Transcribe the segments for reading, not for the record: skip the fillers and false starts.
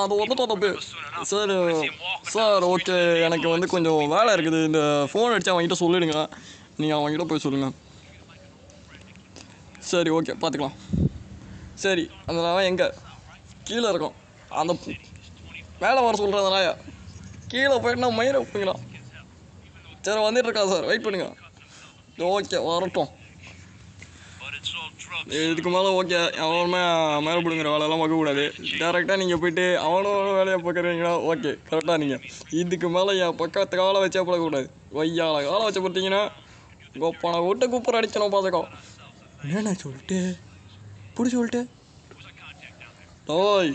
அது வந்துட்டோம் தம்பி. சரி சார், ஓகே. எனக்கு வந்து கொஞ்சம் வேலை இருக்குது. இந்த ஃபோன் அடித்து அவங்ககிட்ட சொல்லிவிடுங்க. நீங்கள் அவங்ககிட்ட போய் சொல்லுங்கள். சரி, ஓகே, பார்த்துக்கலாம். சரி, அந்த நாய் எங்கே? கீழே இருக்கும். அந்த மேலே வர சொல்கிறேன். அந்த நாயை கீழே போயிட்டுனா மயிரை வைப்பீங்களா? சரி, வந்துட்டுருக்கா சார், வெயிட் பண்ணுங்க. ஓகே, வரட்டும். இதுக்கு மேலே ஓகே, அவனுமே மேலே பிடுங்குற வேலையெல்லாம் பார்க்கக்கூடாது. டேரெக்டாக நீங்கள் போய்ட்டு அவனோட வேலையை பார்க்குறீங்களா? ஓகே, கரெக்டாக. நீங்கள் இதுக்கு மேலே என் பக்கத்து காலை வச்சே பழகக்கூடாது. வையால காலை வச்சு பார்த்தீங்கன்னா கோப்பானை விட்டு கூப்பிட்ற அடிக்கணும். பார்த்துக்கோ. என்னண்ணா சொல்லிட்டு இப்படி சொல்லிட்டு ஓய்,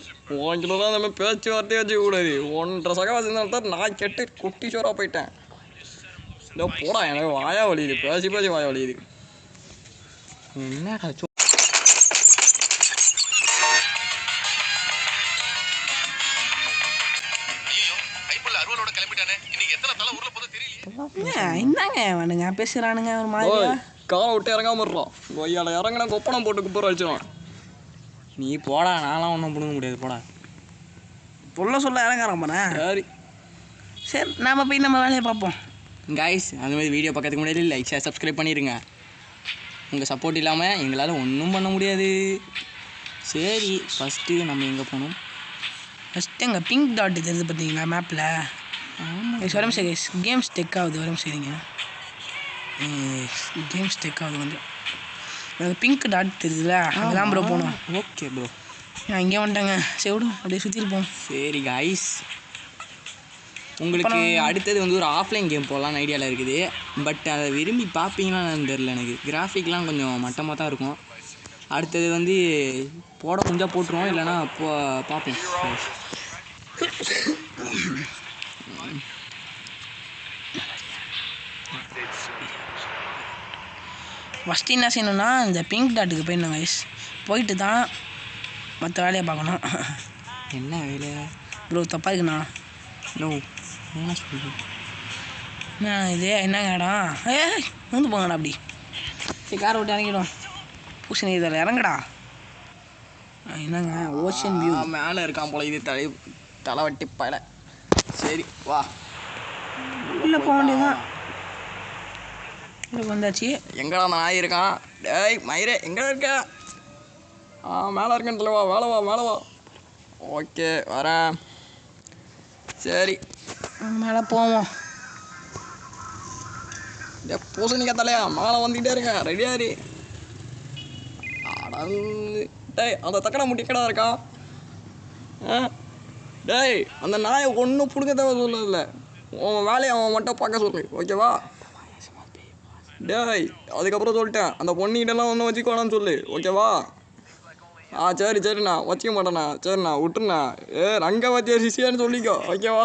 உன்கிட்ட தான் அந்த மாதிரி பேச்சுவார்த்தையே வச்சுக்கூடாது. 1.5 சகவாசம் தான் நான் கெட்டு குட்டி சோறாக போயிட்டேன். இதோ போடா, எனக்கு வாயா வலியுது. பேசி பேசி வாயா வலியுது. என்னடா என்னங்க வேணுங்க பேசுறானுங்க ஒரு மாதிரி. காலை விட்டு இறங்காம இருக்கலாம். கொய்யால இறங்கினா கொப்பனம் போட்டு குப்பரை அடிச்சிடும். நீ போடா, நான்லாம் ஒன்றும் பிடுங்க முடியாது. போடா, சொல்ல இறங்காரம்பாண்ணே. சரி சரி, நாம் போய் நம்ம வேலையை பார்ப்போம். கைஸ், அந்த மாதிரி வீடியோ பார்க்கறதுக்கு முன்னாடி லைக், ஷேர், சப்ஸ்கிரைப் பண்ணிடுங்க. உங்கள் சப்போர்ட் இல்லாமல் எங்களால் ஒன்றும் பண்ண முடியாது. சரி, ஃபஸ்ட்டு நம்ம எங்கே போகணும்? ஃபஸ்ட்டு எங்கள் பிங்க் டாட் தெரியுது பார்த்தீங்களா மேப்பில்? வரும் சரி, கேம்ஸ் டெக் ஆகுது. வரும் சரிங்க, கேம்ஸ் டெக் ஆகுது. கொஞ்சம் எனக்கு பிங்க் டாட் தெரியுதுல, அங்கெல்லாம் ப்ரோ போகணும். ஓகே ப்ரோ, நான் இங்கே வந்துட்டேங்க. சரி விடும், அப்படியே சுற்றிருப்போம். சரி கைஸ், உங்களுக்கு அடுத்தது வந்து ஒரு ஆஃப்லைன் கேம் போடலான்னு ஐடியாவில் இருக்குது. பட் அதை விரும்பி பார்ப்பீங்களான்னு தெரில. எனக்கு கிராஃபிக்லாம் கொஞ்சம் மட்டமாக தான் இருக்கும். அடுத்தது வந்து போட முடிஞ்சால் போட்டுருவோம், இல்லைனா பார்ப்போம். ஃபஸ்ட்டு என்ன செய்யணும்னா இந்த பிங்க் டாட்டுக்கு போயிடணும் கைஸ். போயிட்டு தான் மற்ற வேலையை பார்க்கணும். என்ன வேலை ப்ரோ? தப்பாக இருக்குண்ணா. நோ, என்ன சொல்லுது? இது என்னங்க இடம்? வந்து போங்கடா அப்படி. சரி, காரை விட்டு இறங்கிடும். பூசணி இதில் இறங்கடா. என்னங்க ஓஷன் வியூ மேலே இருக்கான் போல. இது தலைவட்டி பயில. சரி வா, உள்ளே போக வேண்டியதுதான். உள்ளே வந்தாச்சு. எங்கடா அந்த நாய் இருக்கான்? டேய் மயிரே, எங்கே இருக்க? மேலே இருக்கேன்னு சொல்லவா? வேலை வா, மேலே வா. ஓகே, வரேன். சரி, மேலே போவோம். பூசணிக்கா தலையா, மேலே வந்துக்கிட்டே இருங்க. ரெடியாரு. அடங்கு. டேய், அந்த தக்கடை முட்டி கடை இருக்கான். டேய், அந்த நாயை ஒன்றும் பிடுங்க தேவை சொல்லல. உன் வேலையை அவன் மட்டும் பார்க்க சொல்லு, ஓகேவா? டேய், அதுக்கப்புறம் சொல்லிட்டேன், அந்த பொண்ணிகிட்டலாம் ஒன்றும் வச்சுக்கோனான்னு சொல்லு, ஓகேவா? சரி சரிண்ணா, வச்சுக்க மாட்டேண்ணா. சரிண்ணா, விட்டுருண்ணா. ரங்கவத்தியார் சிஷியான்னு சொல்லிக்கோ, ஓகேவா?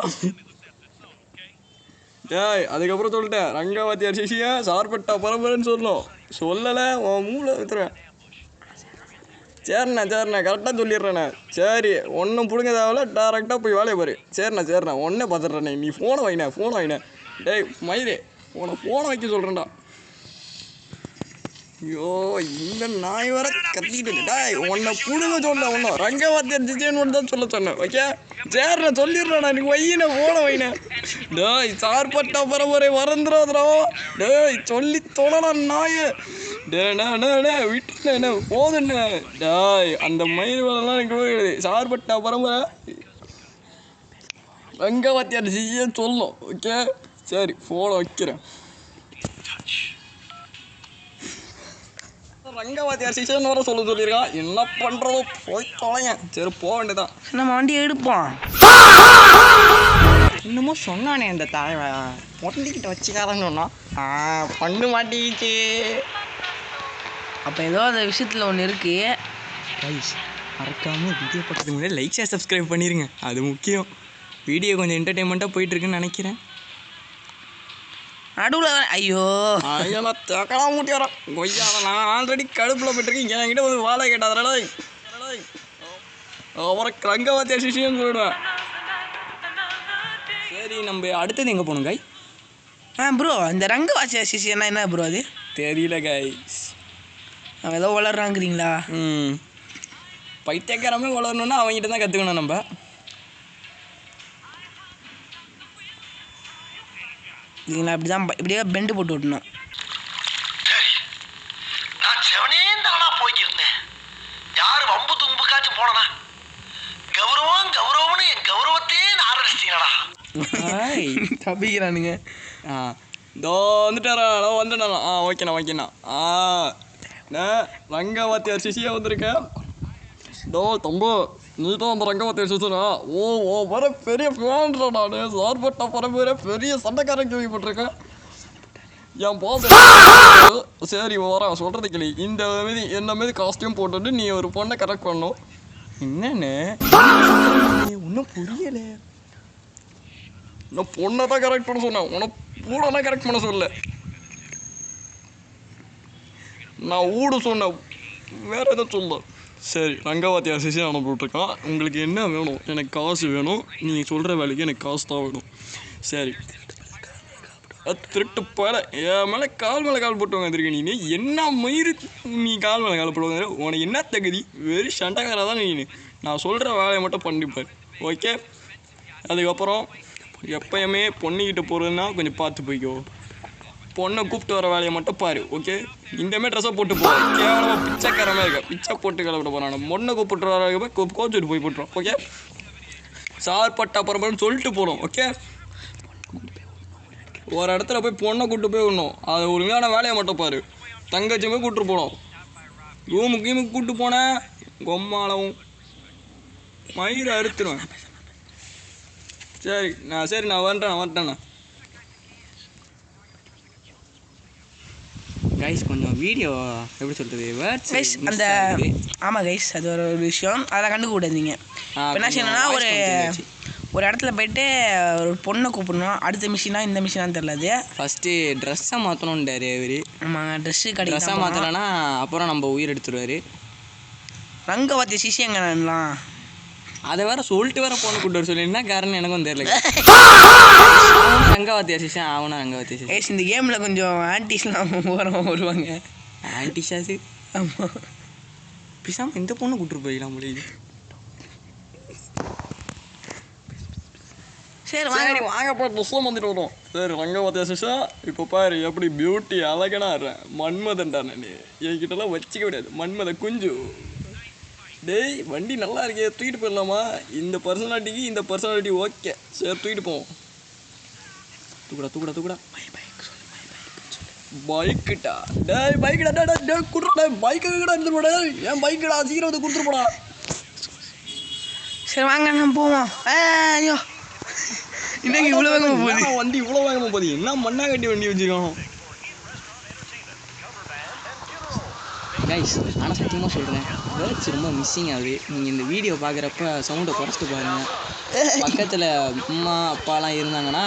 டேய், அதுக்கப்புறம் சொல்லிட்டேன், ரங்கவத்தியார் சிஷியா சார்பட்டா பரம்பரைன்னு சொல்லணும். சொல்லலை, உன் மூளை வித்துறேன். சரிண்ணா கரெக்டாக சொல்லிடுறேண்ணே. சரி, ஒன்றும் பிடுங்க தேவையில்ல, டேரெக்டாக போய் வேலையை பாரு. சரிண்ணா ஒன்றே பார்த்துட்றேண்ணே. நீ ஃபோனை வைண்ணே. டேய் மயிரே, ஃபோனை வைக்க சொல்கிறேன்டா. ஐயோ, இந்த நாய் வர கத்திக்கிட்டு. டேய், உன்னை பிடுங்க சொன்னேன். ஒன்றும் ரங்கவாத்தியார் சிச்சேன்னு தான் சொல்ல சொன்னேன், ஓகே? சரிண்ணா, சொல்லிடுறேண்ணா. நீ ஃபோனை வைண்ணே. டேய், சார்பட்டா பரம்பரை மறந்துடாதரோ. டேய், சொல்லி தொடடா நாயை. டே விட்டுண்ணே, போதுண்ணே. டாய், அந்த மயில் வேலைலாம் எனக்கு போயிடுது. சார்பட்டா பரம்பரை ரங்கவாத்தியார் சிஷியன்னு சொல்லும், ஓகே? சரி, ஃபோனை வைக்கிறேன். ரங்கவாத்தியார் சிஷியன்னு வர சொல்லியிருக்கான். என்ன பண்ணுறதோ போய் தொலைங்க. சரி, போக வேண்டியதான். நம்ம வண்டியை எடுப்போம். இன்னமும் சொன்னானே அந்த தலைவன், பொண்டிக்கிட்ட வச்சுக்காரன்னு சொன்னான். பண்ணு மாட்டிக்கிச்சு. அப்போ ஏதோ அந்த விஷயத்தில் ஒன்று இருக்குது. கைஸ், மறக்காமல் வீடியோ பார்க்கறதுக்கு முன்னாடி லைக், ஷேர், சப்ஸ்கிரைப் பண்ணிடுங்க. அது முக்கியம். வீடியோ கொஞ்சம் என்டர்டெயின்மெண்ட்டாக போயிட்டுருக்குன்னு நினைக்கிறேன். நடுவில் ஐயோ நான் தக்கலாம் மூட்டி வரேன். கொய்யா, நான் ஆல்ரெடி கடுப்பில் போயிட்டுருக்கேன். என்கிட்ட வந்து வாழை கேட்டாதடா. அவரை ரங்கவாத்தியார் சிஷியன்னு சொல்லிடுவேன். சரி, நம்ம அடுத்தது எங்கே போகணும் காய்? ப்ரோ, இந்த ரங்கவாத்தியார் சிஷியன்னா என்ன ப்ரோ? அது தெரியல கைஸ். அவன் ஏதோ வளர்றாங்கிறீங்களா? பைத்தியக்காரமே வளரணுன்னா அவங்ககிட்ட தான் கற்றுக்கணும் நம்ம. இதுங்களா இப்படி தான் இப்படியே பெண்டு போட்டு விட்டணும். சரி, நான் செவனேந்தானா போய்க்கிருந்தேன். யாரு வம்பு தும்புக்காச்சும் போனனா? கௌரவம்னு என் கௌரவத்தையே ஆரம்பிச்சிட்டீங்களா? தப்பிக்கிறானுங்க. இதோ வந்துட்டாரா? வந்துட்டானா? ஓகேண்ணா. நான் ரங்கவாத்தியார் சிசியா வந்திருக்கேன். இதோ தம்பு, நீ தான் அந்த ரங்கவாத்தியார் சிசுனா? ஓ வர பெரிய ஃபேன்டா நான். சார்பட்டா பரம்பரை பெரிய சண்டைக்காரன் கேள்விப்பட்டிருக்கேன். என் பாஸ் சரி வரேன் சொல்கிறது கிளி. இந்த மாரி என்ன மாரி காஸ்டியூம் போட்டுட்டு நீ ஒரு பொண்ணை கரெக்ட் பண்ணணும். என்னன்னு ஒன்றும் புரியலை. நான் பொண்ணை தான் கரெக்ட் பண்ண சொன்னேன், உனக்கு பூடனா கரெக்ட் பண்ண சொல்ல. நான் ஊடு சொன்னேன், வேறு எதுவும் சொல்ல. சரி ரங்கவாத்தியார் சிசி அனுப்பிவிட்ருக்கான். உங்களுக்கு என்ன வேணும்? எனக்கு காசு வேணும். நீங்கள் சொல்கிற வேலைக்கு எனக்கு காசு தான் வேணும். சரி திருட்டு போல என் மேலே கால் போட்டு வந்துருக்க. நீ என்ன மயிறு நீ கால் மேலே கால் போட்டு வந்து உனக்கு என்ன தகுதி? வெறும் சண்டைக்காராக தான் நீ. நான் சொல்கிற வேலையை மட்டும் பண்ணிப்பார், ஓகே? அதுக்கப்புறம் எப்பயுமே பொண்ணுக்கிட்ட போகிறதுனா கொஞ்சம் பார்த்து போய்க்கோ. பொண்ணை கூப்பிட்டு வர வேலையை மட்டும் பாரு, ஓகே? இந்தமாதிரி ட்ரெஸ்ஸை போட்டு போ. கேவலமாக பிச்சைக்காரமாக இருக்க, பிச்சை போட்டு கிளப்பிட போகிறான். பொண்ணை கூப்பிட்டு வர கோச்சிட்டு போய் போட்டுரும், ஓகே? சார் பட்டா பரம்பரைன்னு சொல்லிட்டு போகிறோம், ஓகே? ஒரு இடத்துல போய் பொண்ணை கூப்பிட்டு போய் விடணும். அது ஒழுங்கான வேலையை மட்டும் பாரு. தங்கச்சி போய் கூப்பிட்டு போனோம். ரூமுக்கு கூப்பிட்டு போனேன் கொம்மாளவும் மயிரை அறுத்துருவேன். சரி நான் வந்துட்டேண்ணா. கைஸ் கொஞ்சம் வீடியோ எப்படி சொல்கிறது கைஸ் அந்த ஆமாம் கைஸ் அது ஒரு விஷயம், அதெல்லாம் கண்டுக்க கூடாது. நீங்கள் என்ன செய்யணும்னா ஒரு இடத்துல போய்ட்டு ஒரு பொண்ணை கூப்பிடணும். அடுத்த மிஷினா இந்த மிஷினான்னு தெரில. அது ஃபஸ்ட்டு ட்ரெஸ்ஸை மாற்றணுன்றாரு இவர். ஆமாங்க, ட்ரெஸ்ஸை மாற்றலைன்னா அப்புறம் நம்ம உயிர் எடுத்துருவார். ரங்கவாத்திய சிஷியங்கலாம் அதை வேற சொல்லிட்டு வேற பொண்ணு கூப்பிட்டு வர சொல்லி என்ன காரணம் எனக்கும் தெரியல. ரங்கவாத்தியார் சிஷியன் ஆகணும். ரங்கவாத்தியார் சிஷியன் இந்த கேமில் கொஞ்சம் ஆன்டிஸ்லாம் வருவாங்க. ஆன்டிஷாஸு ஆமாம். பிசாமல் இந்த பொண்ணு கூப்பிட்டு போயிடலாம் முடியுது. சரி வாங்கப்பா ட்ரெஸ்ஸும் வந்துட்டு வரும். சரி ரங்கவாத்தியார் சிஷா இப்போ பாரு எப்படி பியூட்டி அழகனாடுறேன். மன்மதன்டா நான் என்கிட்டலாம் வச்சிக்க முடியாது. மன்மத குஞ்சு டேய் வண்டி நல்லா இருக்கே, தூக்கிட்டு போயிடலாமா? இந்த பர்சனாலிட்டிக்கு இந்த பர்சனாலிட்டி ஓகே. சரி தூக்கிட்டு போவோம். தூக்குடா பைக்குட்டா. டேய் பைக்குடா கொடுறா. பைக்குடா எடுத்துட்டு போடா. ஏன் பைக்குடா சீக்கிரம் வந்து கொடுத்துட்டு போடா. சரி வாங்க நம்ம போவோம். ஐயோ இன்னைக்கு இவ்வளோ வேகமாக போகுது வண்டி, இவ்வளோ வேகமாக போகுது. என்ன மண்ணா கட்டி வண்டி வச்சுருக்கோம் கைஸ். ஆனால் சத்தியமாக சொல்கிறேன், வேர்ட்ஸ் ரொம்ப மிஸ்ஸிங் ஆகுது. நீங்கள் இந்த வீடியோ பார்க்குறப்ப சவுண்டை குறைச்சிட்டு பாருங்கள். பக்கத்தில் அம்மா அப்பாலாம் இருந்தாங்கன்னா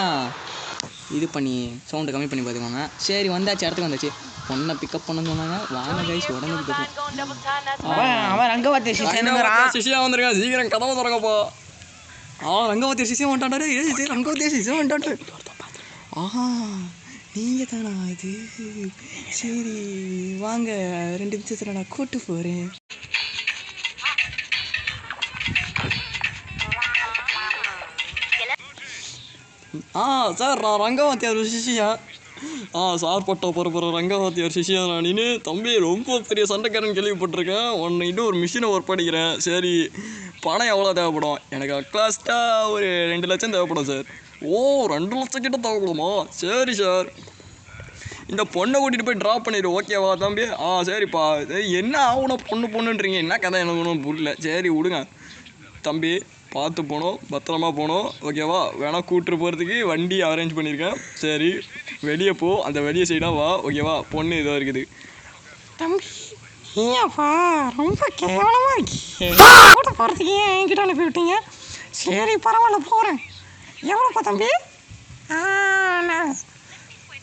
இது பண்ணி சவுண்டை கம்மி பண்ணி பார்த்துக்கோங்க. சரி வந்தாச்சு, இடத்துக்கு வந்தாச்சு. பொண்ணை பிக்கப் பண்ண சொன்னாங்க. வாங்க கைஸ் உடனே அவன் ரங்கவாத்திய சிஷியா வந்திருக்கான். சீக்கிரம் கதவை திறங்கப்போ. ரங்கவாத்தியார் சிஷியா வந்துட்டாரு. ரங்கவாத்தியார் சிஷியா வந்துட்டாரு. நீங்கள் தானா இது? சரி வாங்க, 2 நிமிஷத்தில் நான் கூட்டு போகிறேன். சார் நான் ரங்கவாத்தியார் சிஷியா. சார் பட்டா போகிற ரங்கவாத்தியார் சிஷியா நான். தம்பி ரொம்ப பெரிய சண்டைக்காரன் கேள்விப்பட்டிருக்கேன். இன்னும் ஒரு மிஷினை ஒர்க் பண்ணிக்கிறேன். சரி பணம் எவ்வளோ தேவைப்படும்? எனக்கு அட்லாஸ்ட்டாக ஒரு 2 லட்சம் தேவைப்படும் சார். 2 லட்சம் கிட்ட தேவைப்படுமா? சரி சார், இந்த பொண்ணை கூட்டிகிட்டு போய் ட்ராப் பண்ணிடு, ஓகேவா தம்பி? சரிப்பா. என்ன ஆகணும் பொண்ணுன்றீங்க, என்ன கதை எனக்கு ஒன்றும் புரியல. சரி விடுங்க தம்பி, பார்த்து போகணும், பத்திரமா போகணும், ஓகேவா? வேணால் கூப்பிட்டு போகிறதுக்கு வண்டி அரேஞ்ச் பண்ணியிருக்கேன். சரி வெளியே போ, அந்த வெளியே சைடாக வா, ஓகேவா? பொண்ணு இதாக இருக்குது. தம்பி ஏப்பா ரொம்ப கேவலமாக இருக்கு. கூட்ட போகிறதுக்கு ஏன் என்கிட்ட அனுப்பி விட்டீங்க? சரி பரவாயில்ல போகிறேன். எவ்வளோப்பா தம்பி?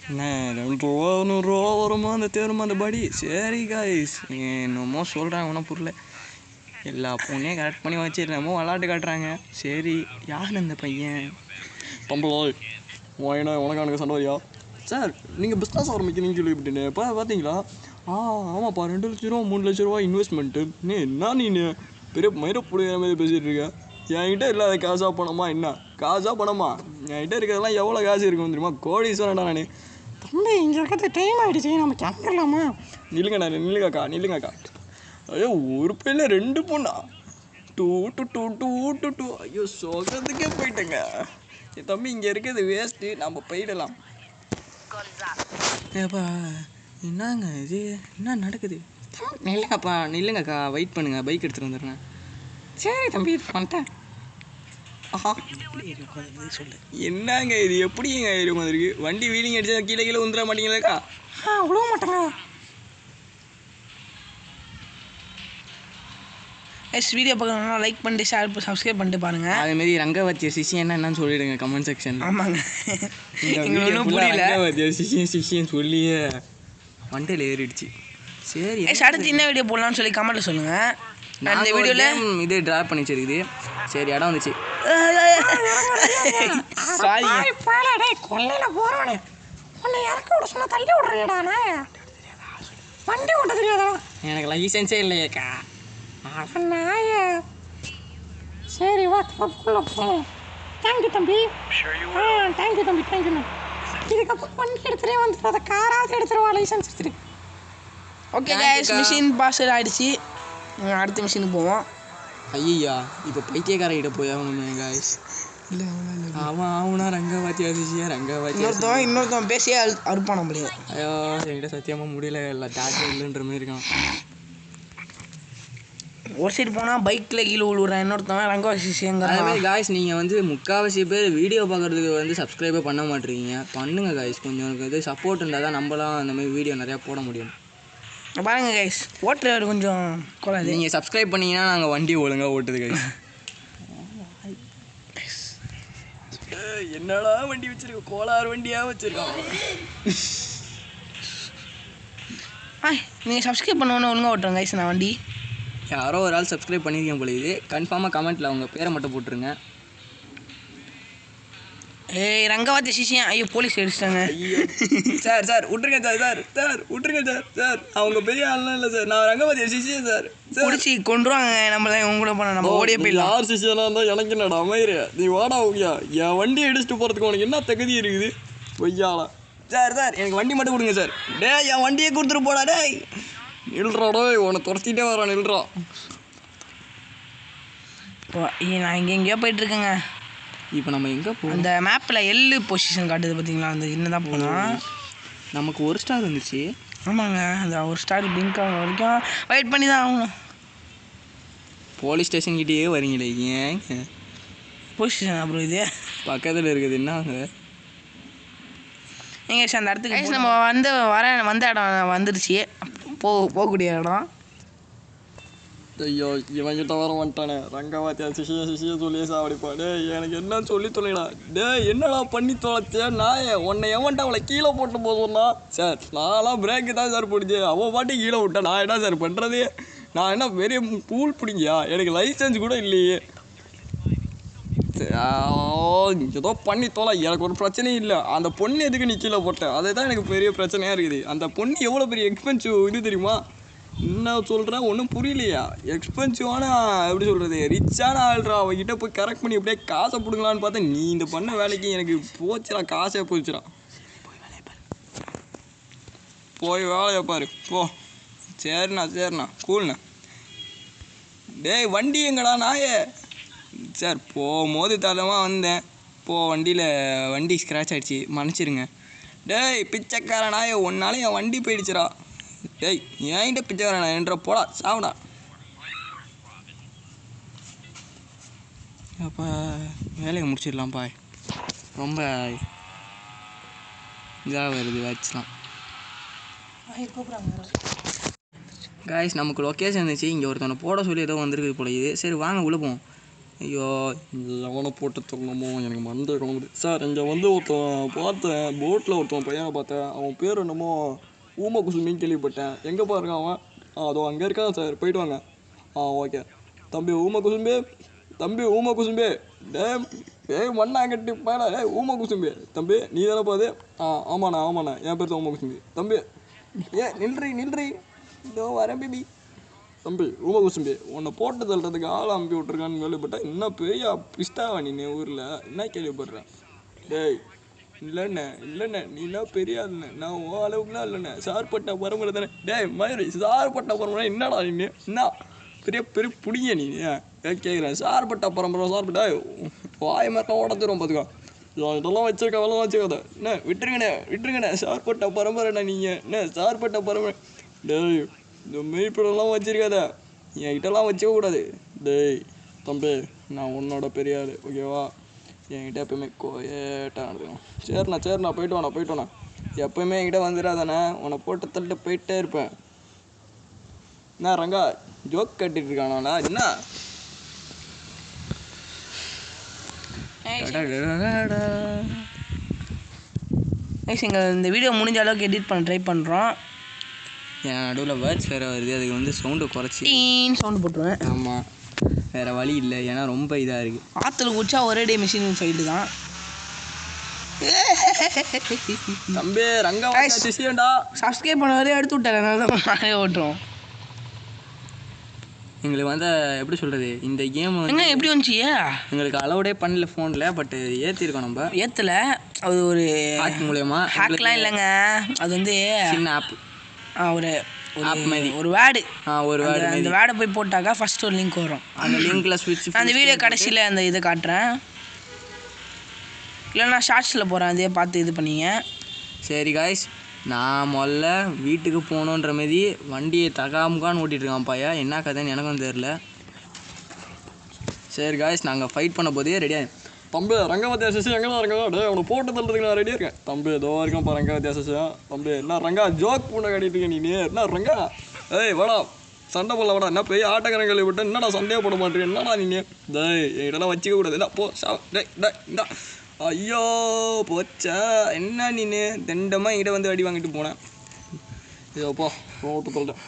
என்ன 2 ரூபா 100 ரூபா வருமா அந்த தேருமா அந்த பாடி? சரி காய்ஸ், என்னமோ சொல்கிறாங்க, ஒன்றும் புரியல. எல்லா பொண்ணையும் கரெக்ட் பண்ணி வச்சிருந்தமோ விளாட்டு காட்டுறாங்க. சரி யார் அந்த பையன்? தம்பளோய் வாயினா உனக்கு சண்டை வரியா? சார் நீங்கள் பிஸ்னஸ் ஆரம்பிக்கிறீங்கன்னு சொல்லிவிட்டேனே, இப்போ பார்த்தீங்களா? ஆமாப்பா 2 லட்ச ரூபா 3 லட்ச ரூபா இன்வெஸ்ட்மெண்ட்டு. என்ன நீ பெரிய மயிரை பிடிக்கிற மாதிரி பேசிகிட்டு இருக்க? என்கிட்ட இல்லாத காசா பணமா என்ன? காசா பணமா? என்கிட்ட இருக்கிறதெல்லாம் எவ்வளோ காசு இருக்கும் தெரியுமா? கோடீஸ்வரன்டா நான். தம்பி இங்கே இருக்கிறது டைம் ஆகிடுச்சு, நம்ம கிளம்பிடலாமா? நில்லுங்கண்ணா, நில்லுங்கக்கா. ஐயோ ஒரு பையில 2 பொண்ணா? 2 ஐயோ சொல்கிறதுக்கே போயிட்டேங்க. என் தம்பி இங்கே இருக்கிறது வேஸ்ட்டு, நம்ம போயிடலாம். ஏப்பா என்னங்க இது, என்ன நடக்குது? நில்லுங்கக்கா, வெயிட் பண்ணுங்க, பைக் எடுத்துகிட்டு வந்துடுறேன். சரி தம்பி வந்துட்டேன். ஆஹா சொல்லு. என்னங்க இது, எப்படிங்க இது வந்துருக்கு? வண்டி வீலிங் அடிச்சா கீழே வந்துட மாட்டீங்களாக்கா? விழுவ மாட்டேங்க. வீடியோ பார்க்கணும்னா லைக் பண்ணிட்டு ஷேர் சப்ஸ்கிரைப் பண்ணிட்டு பாருங்க. அதேமாரி ரங்கவத்திய சிஷி என்னன்னு சொல்லிடுங்க கமெண்ட் செக்ஷன். ஆமாங்க, எங்களுக்கு புரியல. ரங்கவத்திய சிஷின்னு சொல்லியே மண்டையில் ஏறிடுச்சு. சரி அடுத்து என்ன வீடியோ போடலாம்னு சொல்லி கமெண்ட்ல சொல்லுங்க. அந்த வீடியோவில் இது ட்ரா பண்ணி வச்சிருக்குது. சரி இடம் வந்துச்சு. சாரி கொல்லையில போறவனே உன்னை இறக்கி விட சொன்னா தள்ளி விடுறியடாண்ணே. வண்டி ஓட்ட தெரியாதா? எனக்கு லைசன்ஸே இல்லையேக்கா. அவன் நாய. சரி வா உள்ள போவோம். தேங்க்யூ தம்பி. தேங்க்யூ தம்பி, தேங்க்யூண்ணா. இதுக்கப்புறம் வண்டி எடுத்துகிட்டே வந்துட்டு அதை காராவது எடுத்துருவா, லைசன்ஸ் எடுத்துட்டு. ஓகே கைஸ், மிஷின் பாஸ் ஆகிடுச்சு. அடுத்த மிஷினுக்கு போவோம். ஐயா இப்போ பைத்தியக்காரகிட்ட போய் ஆகணுமே காய்ஸ். இல்லை அவன் ஆகுனா ரங்கவாத்தியா சிஷியா ரங்கவாத்தியா. இன்னொருத்தவன் பேசியே அறுப்பான முடியும். ஐயோ என்கிட்ட சத்தியமாக முடியல, இல்லை டாக்டர் இல்லைன்ற மாதிரி இருக்கான். ஒரு சைடு போனால் பைக்கில் கீழே விழுவுறான், இன்னொருத்தவன் ரங்கவாசி சிஷியங்கிற. அதேமாதிரி காய்ஸ் நீங்கள் வந்து முக்கால்வாசி பேர் வீடியோ பார்க்குறதுக்கு வந்து சப்ஸ்கிரைபே பண்ண மாட்டேறீங்க. பண்ணுங்க காய்ஸ், கொஞ்சம் இது சப்போர்ட் இருந்தால் தான் நம்மளாம் அந்த மாதிரி வீடியோ நிறையா போட முடியும். பாருங்க கைஸ், ஓட்டுறவர் கொஞ்சம் கூடாது. நீங்கள் சப்ஸ்கிரைப் பண்ணிங்கன்னா நாங்கள் வண்டி ஒழுங்காக ஓட்டுது கைஸ். என்னடா வண்டி வச்சிருக்கோம், கோளாறு வண்டியாக வச்சிருக்கோம். நீங்கள் சப்ஸ்கிரைப் பண்ணோன்னு ஒழுங்காக ஓட்டுறோம் கைஸ். நான் வண்டி யாரோ ஒரு ஆள் சப்ஸ்கிரைப் பண்ணியிருக்கேன் போல. இது கன்ஃபார்மாக கமெண்ட்டில் அவங்க பேரை மட்டும் போட்டுருங்க. ஏய் ரங்கவாத்தி சிஷியன். ஐயோ போலீஸ் அடிச்சிட்டாங்க. சார் விட்டுருங்க சார் விட்டுருங்க சார். அவங்க பெரிய ஆள்லாம் இல்லை சார், நான் ரங்கவாத்தி சிஷியன் சார். பிடிச்சி கொண்டுருவாங்க நம்மள. உங்க கூட போனால் நம்ம ஓடியே போயிடலாம். யார் சிஷியனாக இருந்தால் எனக்கு என்னடா அமையிற, நீ வாடா ஓகே. என் வண்டியை எடுத்துகிட்டு போகிறதுக்கு உனக்கு என்ன தகுதி இருக்குது பொய்யாலா? சார் எனக்கு வண்டி மட்டும் கொடுங்க சார். என் வண்டியை கொடுத்துட்டு போடா. நில்றாடோ, உன்னை துரத்திட்டே வரான், நில்றா. நான் எங்கேயோ போயிட்டுருக்கேங்க. இப்போ நம்ம எங்கே போகணும்? அந்த மேப்பில் எல்லு பொசிஷன் காட்டுது பார்த்தீங்களா, அந்த என்ன தான் போனோம். நமக்கு 1 ஸ்டார் வந்துச்சு. ஆமாங்க, அந்த ஒரு ஸ்டார் பிங்க் ஆகிற வரைக்கும் வெயிட் பண்ணி தான் ஆகணும். போலீஸ் ஸ்டேஷன் கிட்டேயே வரீங்களே ஏங்க? பொசிஷன் அப்புறம் இது பக்கத்தில் இருக்குது என்னங்க? எங்கே அந்த இடத்துக்கு நம்ம வந்த இடம் வந்துருச்சு. போகக்கூடிய இடம். ஐயோ இவங்கிட்ட வர வந்துட்டானே, ரங்கவாத்தியா சிஷிய சொல்லியே சாவடிப்பா. எனக்கு என்ன சொல்லி தொலைடா. என்னடா பண்ணி தொலைச்சியா நாய, உன்னை எவன்ட்டா அவளை கீழே போட்டு போதும்னா? சார் நான்லாம் பிரேக்கு தான் சார் பிடிச்சி, அவன் பாட்டி கீழே விட்டேன். நான் என்ன சார் பண்ணுறது? நான் என்ன பெரிய பூல் பிடிங்கியா? எனக்கு லைசன்ஸ் கூட இல்லையே. ஏதோ பண்ணி தோலை, எனக்கு ஒரு பிரச்சனையும் இல்லை. அந்த பொண்ணு எதுக்கு நீ கீழே போட்டேன், அதுதான் எனக்கு பெரிய பிரச்சனையாக இருக்குது. அந்த பொண்ணு எவ்வளோ பெரிய எக்ஸ்பென்சிவ் இது தெரியுமா? என்ன சொல்கிறேன் ஒன்றும் புரியலையா? எக்ஸ்பென்சிவான எப்படி சொல்கிறது, ரிச்சான ஆள்றா. அவகிட்ட போய் கரெக்ட் பண்ணி எப்படியே காசை பிடுங்கலான்னு பார்த்தா நீ இந்த பண்ண வேலைக்கு எனக்கு போச்சுடா, காசே போச்சுடா. போய் வேலையை பாரு போ. சரிண்ணா கூல்ண்ணா. வண்டி எங்கடா நாயே? சார் போகும்போது தரமாக வந்தேன். வண்டி ஸ்க்ராட்ச் ஆகிடுச்சு, மன்னிச்சிருங்க. பிச்சைக்கார நாயே, ஒன்னால என் வண்டி போயிடுச்சுடா. ஏன்கிட்ட பிச்சைக்காரண்ணா என்ற போடா சாப்பிடா. அப்போ வேலையை முடிச்சிடலாம்ப்பா. ரொம்ப இதாக வருது வச்சுலாம். காய்ஸ் நமக்கு லொக்கேஷன் இருந்துச்சு, இங்கே ஒருத்தவனை போட சொல்லி ஏதோ வந்திருக்குது போல இது. சரி வாங்க உள்ளே போவோம். ஐயோ எவனை போட்டு சொல்லணுமோ எனக்கு மண்டை குழம்புது. சார் இங்கே வந்து ஒருத்தன் பார்த்தேன், போட்டில் ஒருத்தன் பையனை பார்த்தேன். அவன் பேர் என்னமோ ஊமை குசும்பின்னு கேள்விப்பட்டேன். எங்கே பாருங்க அவன்? அதோ அங்கே இருக்கான் சார், போயிட்டு வாங்க. ஓகே தம்பி ஊமை குசும்பே. மண்ணா கட்டி பாடா. ஊமை குசும்பி தம்பி, நீ தானே பாது? ஆமாண்ணா என் பேர் தான் ஊமை குசும்பி. தம்பி நில்றி இதோ வரேன் பேபி. தம்பி ரொம்ப குசும்பி உன்னை போட்டு தள்ளுறதுக்கு ஆள் அம்பி விட்ருக்கான்னு கேள்விப்பட்டேன். இன்னும் பெரிய பிஸ்டாவா நீ ஊரில் என்ன கேள்விப்படுறேன்? டேய் இல்லைண்ணே நீலாம் பெரிய ஆளுண்ணே, நான் ஓ அளவுக்குலாம் இல்லைண்ணே, சார்பட்ட பரம்பரை தானே. டேய் மயிறு சார்பட்ட பரம்பரை என்னடா நீ என்ன பெரிய பெரிய பிடிங்க நீ கேட்குறேன். சார்பட்ட பரம்பரை சார்பட்டா வாய் மாதிரிலாம் ஓடத்துரும் பார்த்துக்கோ. இதெல்லாம் வச்சிருக்க வெள்ளம் வச்சுக்காத என்ன விட்டுருங்கண்ணே சார்பட்ட பரம்பரைண்ணா நீங்கள் என்ன சார்பட்ட பரம்பரை. டேய் இந்த மெய்ப்படெல்லாம் வச்சிருக்காத, என்கிட்டலாம் வச்சுக்க கூடாது. டேய் தம்பி நான் உன்னோட பெரிய ஆள் ஓகேவா, என்கிட்ட எப்போயுமே கோயட்டாக நடக்கணும். சரிண்ணா போயிட்டு வாண்ணா எப்போயுமே என்கிட்ட வந்துடாதானே, உன்னை போட்டு தள்ளிட்டு போயிட்டே இருப்பேன். என்ன ரங்கா ஜோக் கட்டிட்டு இருக்கானா என்ன? இந்த வீடியோ முடிஞ்ச அளவுக்கு எடிட் பண்ண ட்ரை பண்ணுறோம். என் நடுவில் வேர்ட்ஸ் வேறு வருது, அதுக்கு வந்து சவுண்டு குறைச்சி சவுண்டு போட்டுருவேன். ஆமாம் வேறு வழி இல்லை, ஏன்னா ரொம்ப இதாக இருக்குது. ஆற்றுல குடிச்சா ஒரே டே மிஷின் ஃபைட்டு தான். தம்பி ரங்கா சிசியண்டா சப்ஸ்கிரைப் பண்ண வரையும் எடுத்து விட்டாரு, அதனால தான் நானே ஓட்டுறோம். எங்களுக்கு வந்து எப்படி சொல்கிறது, இந்த கேம் என்ன எப்படி வந்துச்சு? எங்களுக்கு அலோடே பண்ணல ஃபோனில், பட்டு ஏற்றிருக்கோம். நம்ம ஏற்றலை, அது ஒரு ஹேக் மூலயமா. ஹேக்லாம் இல்லைங்க, அது வந்து சின்ன ஆப், ஒரு ஆப் மாதிரி ஒரு வேர்டு. ஒரு வேர்டு அந்த வேர்டை போய் போட்டாக்கா ஃபஸ்ட்டு ஒரு லிங்க் வரும். அந்த லிங்க்கில் ஸ்விட்ச் அந்த வீடியோ கடைசியில் அந்த இதை காட்டுறேன், இல்லைன்னா ஷார்ட்ஸில் போகிறேன், அதே பார்த்து இது பண்ணிங்க. சரி காய்ஸ், நான் முதல்ல வீட்டுக்கு போகணுன்ற மாரி வண்டியை தகாமுகான்னு ஓட்டிகிட்ருக்கான் பாயா, என்ன கதைன்னு எனக்கும் தெரில. சரி காய்ஸ், நாங்கள் ஃபைட் பண்ண போதே ரெடியாக. தம்பி ரங்கவத்தியா சிசி எங்கேதான் இருக்கா? டே அவனை போட்டு தள்ளுறதுக்கு நான் ரெடியாக இருக்கேன். தம்பி ஏதோ இருக்கேன் பா ரங்கவத்தியா சிசியா. தம்பி என்ன ரங்கா ஜோக் பூண்டை கட்டிட்டு இருக்க நீ? என்ன ரங்கா ஏய் வாடா சண்டை போடல வாடா, என்ன பெரிய ஆட்டக்காரன் கேள்விப்பட்டேன், என்னடா சண்டையே போட மாட்டேன், என்னடா நீ? டேய் என்கிட்டலாம் வச்சிக்க கூடாது, என்ன போ டேய் ஐயோ போச்சா என்ன நீ தண்டமாக என்கிட்ட வந்து அடி வாங்கிட்டு போனேன். ஐயோப்பா போட்டு சொல்லிட்டேன்.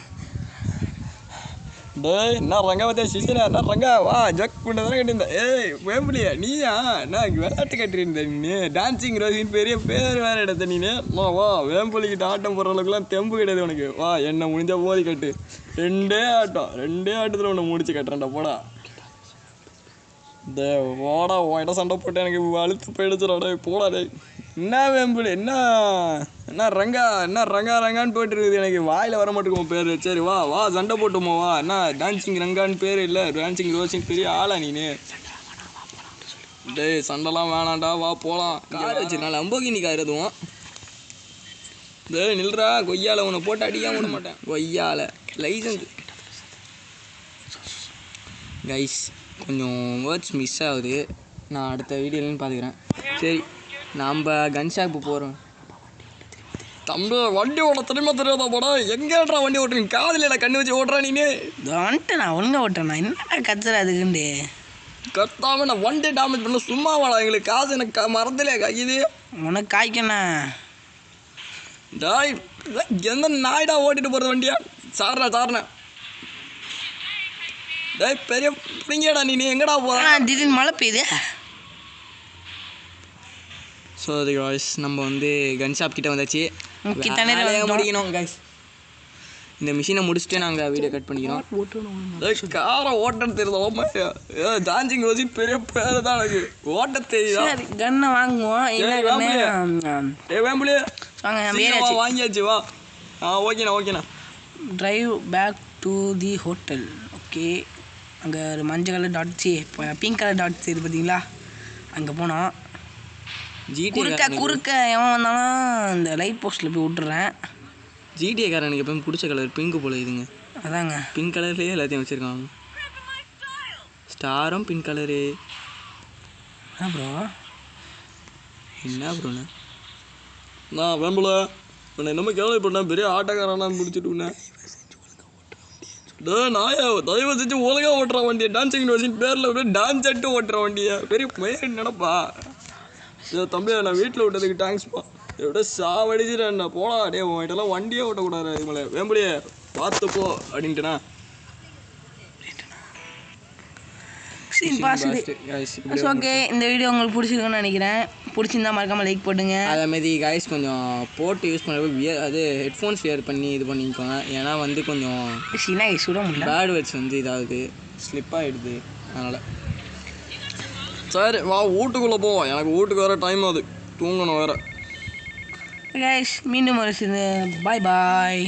டேய் என்ன ரங்கவத்தியா சிசினா, என்ன ரங்கா வா ஜக் பண்ண தானே கட்டியிருந்தேன். ஏய் வேம்புலியா நீயா நான் விளையாட்டு கட்டியிருந்தேன். நீ டான்சிங் ரோஸின்னு பெரிய பேர் வேறு எடுத்த நீ. வா வேம்புலிக்கிட்ட ஆட்டம் போடுற அளவுக்குலாம் தெம்பு கிடையாது உனக்கு. வா என்ன முடிஞ்சா போதி கட்டு, ரெண்டே ஆட்டத்தில் உன்னை முடிச்சு கட்டுறேன்டா போடா. டே வாடா உன்கிட்ட சண்டை போட்டு எனக்கு அழுத்து போயிடுச்சுடா. போடா டே என்ன வேம்புலி என்ன ரங்கான்னு போயிட்டு இருக்குது, எனக்கு வாயில் வர மாட்டேங்குவோம் பேர். சரி வா சண்டை போட்டுமோ வா. என்ன டான்சிங் ரங்கான்னு பேர் இல்லை, டான்சிங் ரோஸின் பெரிய ஆளா நீனு? டேய் சண்டைலாம் வேணாண்டா வா போகலாம். கார் வச்சுருக்கா லம்போகினி கார் எதுவும். டேய் நில்றா கொய்யால, உன்னை போட்டு அடிக்காம விட மாட்டேன். கொய்யால லைசன்ஸ். கைஸ் கொஞ்சம் வேர்ட்ஸ் மிஸ் ஆகுது, நான் அடுத்த வீடியோலன்னு பார்த்துக்கிறேன். சரி நம்ம கன் ஷாப்பு போகிறோம். தம்பி வண்டி ஓட்ட தெரியாதா போடா? எங்கேட்றா வண்டி ஓட்டுறீங்க? காதில் கண்ணு வச்சு ஓட்டுறா நீனு? வந்துட்டு நான் ஒழுங்காக ஓட்டுறேண்ணா, என்ன கத்துற அதுக்குண்டு கத்தாம நான் வண்டி டேமேஜ் பண்ண சும்மா வாடா. எங்களுக்கு காசு எனக்கு மறந்துலையா காய்க்குது உனக்கு காய்க்கண்ணா. டாய் எந்த நாய்டா ஓட்டிட்டு போகிறது வண்டியா? சாரணா டேய் பெரிய பிடிங்கடா நீ எங்கடா போகிறா? திடீர்னு மழை பெய்யுது. ஸோ அது காய்ஸ் நம்ம வந்து கன் ஷாப் கிட்டே வந்தாச்சு, முடிக்கணும் காய்ஸ். இந்த மிஷினை முடிச்சுட்டு நாங்கள் வீடியோ கட் பண்ணிக்கிறோம். காரை ஓட்ட தெரியுதா? டான்சிங் ரோஸி பெரிய பேர் தான் எனக்கு ஓட்ட தெரியுதா? கன்னை வாங்குவோம். வேம்புலியே வாங்கியாச்சு. வா ஓகேண்ணா. Drive back to the hotel. Okay, அங்கே ஒரு மஞ்சள் கலர் டாட்ஸி பிங்க் கலர் டாட்ஸி இருக்குது பார்த்தீங்களா, அங்கே போனோம். குறுக்க எவன் வந்தாலும் இந்த லைட் போஸ்ட்டில் போய் விட்டுறேன். ஜிடிஏ காரனுக்கு எப்பவும் பிடிச்ச கலர் பிங்க்கு போல இதுங்க. அதாங்க பிங்க் கலர்லேயே எல்லாத்தையும் வச்சுருக்காங்க. ஸ்டாரும் பிங்க் கலரு. என்ன ப்ரோண்ணா நான் வேம்புல உன்னை என்னமோ கேள்விப்பட்டேன், பெரிய ஆட்டக்காரனா முடிச்சுட்டு. நாயா தயவு செஞ்சு ஒழுங்கா ஓட்டுற வண்டியை, டான்சிங் ரோஸின் பேரில் டான்ஸ் ஆட்டு ஓட்டுற வண்டியை பெரிய மயிர் நினப்பா. தம்பி நான் வீட்டில் விட்டதுக்கு தேங்க்ஸ்ப்பா. எப்படியா சாவடிச்சுட்டேன் போடா. டே உன்கிட்டலாம் வண்டியே ஓட்டக்கூடாது இதுமலை வேம்புலியே பார்த்துப்போ அப்படின்ட்டுண்ணா. Scene passed. ஓகே, இந்த வீடியோ உங்களுக்கு பிடிச்சிருக்குன்னு நினைக்கிறேன். பிடிச்சிருந்தா மறக்காமல் லைக் போட்டுங்க. அதேமாரி கைஸ் கொஞ்சம் போட்டு யூஸ் பண்ணுறப்ப அது ஹெட்ஃபோன்ஸ் வியர் பண்ணி இது பண்ணிக்கோங்க. ஏன்னா வந்து கொஞ்சம் சீனா சுட முடியல, பேட் வேர்ட்ஸ் வந்து இதாவது ஸ்லிப் ஆகிடுது. அதனால் சரி வா வீட்டுக்குள்ளே போவோம். எனக்கு வீட்டுக்கு வர டைம் ஆகுது, தூங்கணும் வேறு. கைஸ் மீண்டும் ஒரு பாய் பாய்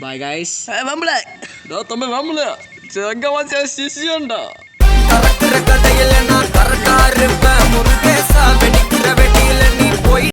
பாய் கைஸ். வம்பல தம்பி வாமல செங்கவா சிஷியன்டா. கதையில் நான் கரெக்டாக இருப்பேன் முருகேசா வெடி